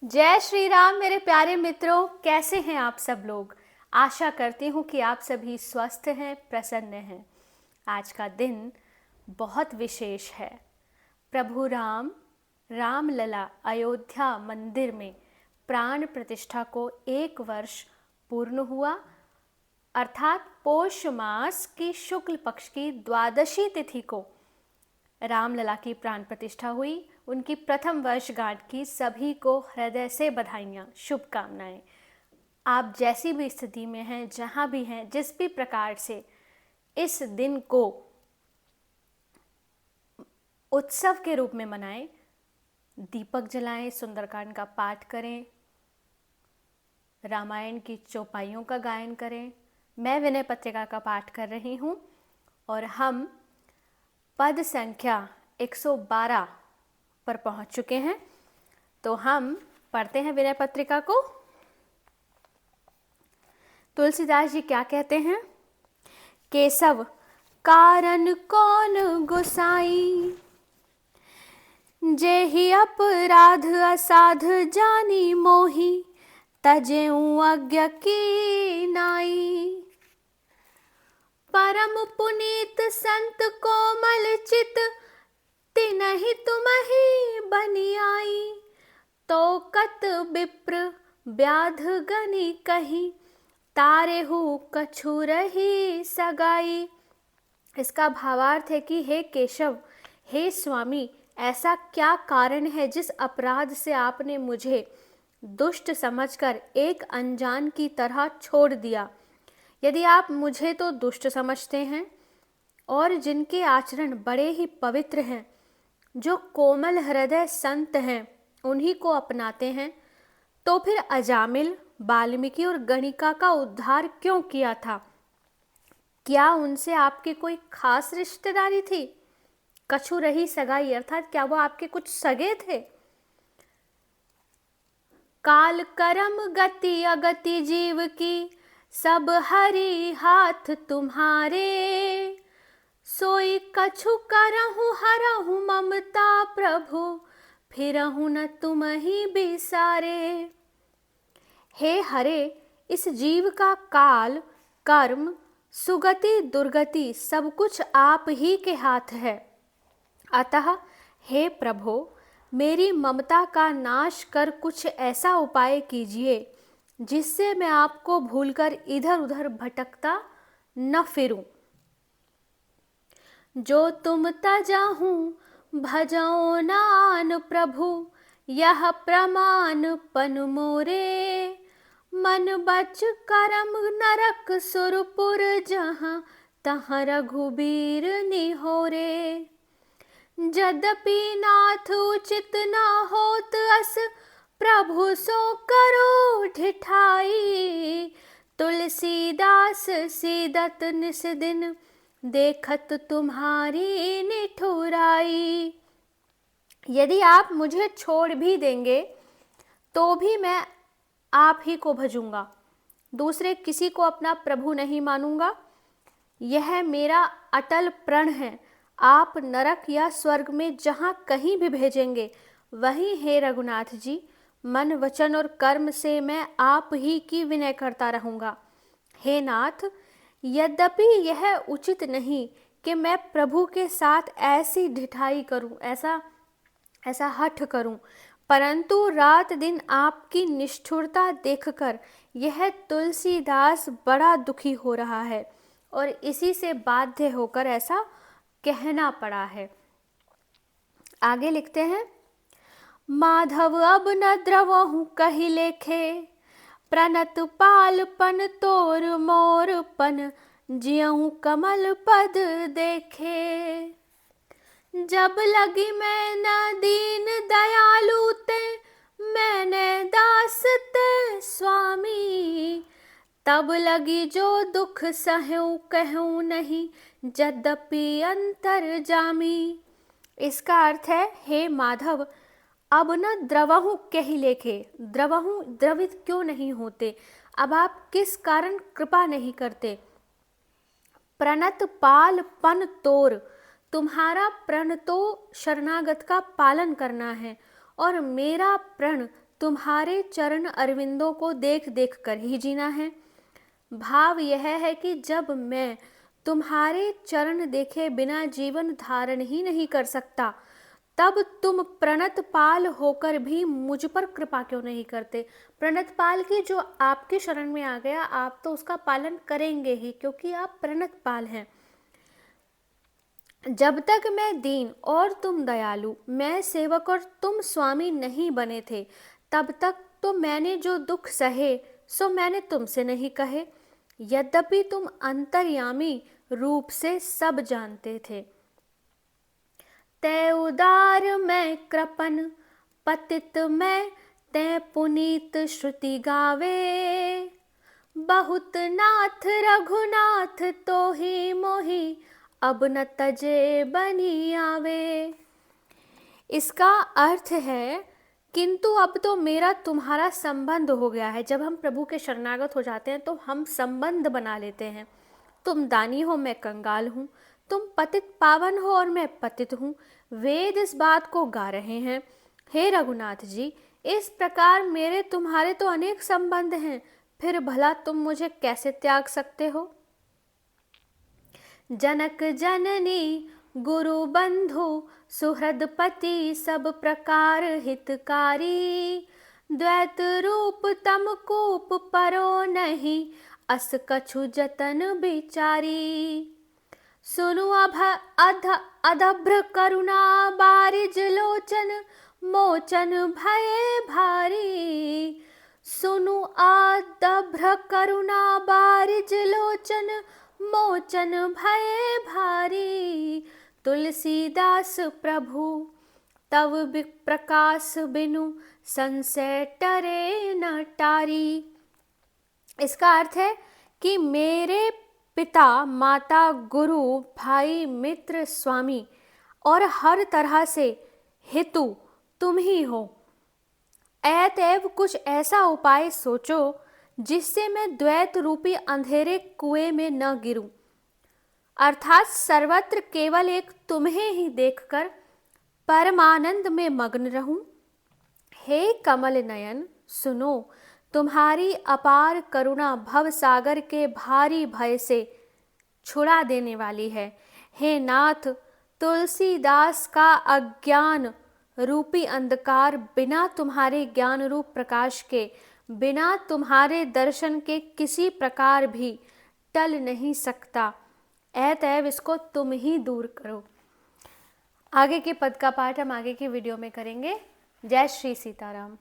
जय श्री राम मेरे प्यारे मित्रों, कैसे हैं आप सब लोग। आशा करती हूँ कि आप सभी स्वस्थ हैं, प्रसन्न हैं। आज का दिन बहुत विशेष है। प्रभु राम रामलला अयोध्या मंदिर में प्राण प्रतिष्ठा को 1 वर्ष पूर्ण हुआ, अर्थात पोष मास की शुक्ल पक्ष की द्वादशी तिथि को रामलला की प्राण प्रतिष्ठा हुई। उनकी प्रथम वर्षगांठ की सभी को हृदय से बधाइयाँ, शुभकामनाएं। आप जैसी भी स्थिति में हैं, जहाँ भी हैं, जिस भी प्रकार से इस दिन को उत्सव के रूप में मनाएं, दीपक जलाएं, सुंदरकांड का पाठ करें, रामायण की चौपाइयों का गायन करें। मैं विनय पत्रिका का पाठ कर रही हूँ और हम पद संख्या 112 पर पहुंच चुके हैं। तो हम पढ़ते हैं विनय पत्रिका को। तुलसीदास जी क्या कहते हैं? केशव कारण कौन गोसाई, जेहि अपराध असाध जानी मोही, तजेऊ अज्ञ की नाई। परम पुनीत संत कोमल चित, तिनहि तुमहि बनी आई। तो कत विप्र व्याध गनि कही, तारेहु कछु रही सगाई। इसका भावार्थ है कि हे केशव, हे स्वामी, ऐसा क्या कारण है जिस अपराध से आपने मुझे दुष्ट समझकर एक अनजान की तरह छोड़ दिया। यदि आप मुझे तो दुष्ट समझते हैं और जिनके आचरण बड़े ही पवित्र हैं, जो कोमल हृदय संत हैं, उन्हीं को अपनाते हैं, तो फिर अजामिल, वाल्मीकि और गणिका का उद्धार क्यों किया था? क्या उनसे आपकी कोई खास रिश्तेदारी थी? कछु रही सगाई अर्थात क्या वो आपके कुछ सगे थे? काल करम गति अगति जीव की, सब हरि हाथ तुम्हारे। सोई कछु करहु हरहु ममता प्रभु, फिरहु न तुम ही बिसारे। हे हरे, इस जीव का काल, कर्म, सुगति दुर्गति सब कुछ आप ही के हाथ है। अतः हे प्रभु, मेरी ममता का नाश कर कुछ ऐसा उपाय कीजिए जिससे मैं आपको भूलकर इधर उधर भटकता न फिरूं। जो तुम तजाहूं भजो नान प्रभु, यह प्रमाण पन मोरे। मन बच करम नरक सुरपुर, जहाँ तहाँ रघुबीर निहोरे। यद्यपि नाथ उचित न होत अस, प्रभु सो करो ढिठाई। तुलसीदास सीदत निस दिन, देखत तुम्हारी निठुराई। यदि आप मुझे छोड़ भी देंगे तो भी मैं आप ही को भजूंगा, दूसरे किसी को अपना प्रभु नहीं मानूंगा। यह मेरा अटल प्रण है। आप नरक या स्वर्ग में जहाँ कहीं भी भेजेंगे, वहीं हे रघुनाथ जी, मन वचन और कर्म से मैं आप ही की विनय करता रहूँगा। हे नाथ, यद्यपि यह उचित नहीं कि मैं प्रभु के साथ ऐसी ढिठाई करूं, ऐसा हठ करूं, परंतु रात दिन आपकी निष्ठुरता देखकर यह तुलसीदास बड़ा दुखी हो रहा है और इसी से बाध्य होकर ऐसा कहना पड़ा है। आगे लिखते हैं, माधव अब न द्रवहु कहि लेखे, प्रणत पालपन तोर मोरपन, जियहु कमल पद देखे। जब लगी मैं न दीन दयालु ते, मैंने दास ते स्वामी। तब लगी जो दुख सहूं कहूं नहीं, यद्यपि अंतर जामी। इसका अर्थ है, हे माधव, अब न द्रवहु कहि लेखे, द्रवहु द्रवित क्यों नहीं होते, अब आप किस कारण कृपा नहीं करते। प्रणत पाल पन तोर, तुम्हारा प्रण तो शरणागत का पालन करना है और मेरा प्रण तुम्हारे चरण अरविंदों को देख देख कर ही जीना है। भाव यह है कि जब मैं तुम्हारे चरण देखे बिना जीवन धारण ही नहीं कर सकता, तब तुम प्रणतपाल होकर भी मुझ पर कृपा क्यों नहीं करते। प्रणतपाल की जो आपकी शरण में आ गया, आप तो उसका पालन करेंगे ही, क्योंकि आप प्रणतपाल हैं। जब तक मैं दीन और तुम दयालु, मैं सेवक और तुम स्वामी नहीं बने थे, तब तक तो मैंने जो दुख सहे सो मैंने तुमसे नहीं कहे, यद्यपि तुम अंतर्यामी रूप से सब जानते थे। तै उदार मैं कृपन पतित मैं, तै पुनीत श्रुति गावे, बहुत नाथ रघुनाथ तो ही मोही, अब न तजे बनी आवे। इसका अर्थ है, किंतु अब तो मेरा तुम्हारा संबंध हो गया है। जब हम प्रभु के शरणागत हो जाते हैं तो हम संबंध बना लेते हैं। तुम दानी हो, मैं कंगाल हूँ, तुम पतित पावन हो और मैं पतित हूँ। वेद इस बात को गा रहे हैं। हे रघुनाथ जी, इस प्रकार मेरे तुम्हारे तो अनेक संबंध हैं, फिर भला तुम मुझे कैसे त्याग सकते हो। जनक जननी गुरु बंधु सुहृदपति, सब प्रकार हितकारी, द्वैत रूप तम कूप परो नहीं, अस कछु जतन बिचारी। सुनु अधभ्र करुणा बारिज लोचन, मोचन भये भारी। सुनु अधभ्र करुणा बारिज लोचन, मोचन भये भारी। तुलसीदास प्रभु तव प्रकाश बिनु, संशय टरे न टारी। इसका अर्थ है कि मेरे पिता, माता, गुरु, भाई, मित्र, स्वामी और हर तरह से हितु तुम ही हो। अतएव कुछ ऐसा उपाय सोचो जिससे मैं द्वैत रूपी अंधेरे कुएं में न गिरूं, अर्थात सर्वत्र केवल एक तुम्हें ही देखकर परमानंद में मग्न रहूं। हे कमल नयन, सुनो, तुम्हारी अपार करुणा भव सागर के भारी भय से छुड़ा देने वाली है। हे नाथ, तुलसीदास का अज्ञान रूपी अंधकार बिना तुम्हारे ज्ञान रूप प्रकाश के, बिना तुम्हारे दर्शन के किसी प्रकार भी टल नहीं सकता। अतएव इसको तुम ही दूर करो। आगे के पद का पाठ हम आगे की वीडियो में करेंगे। जय श्री सीताराम।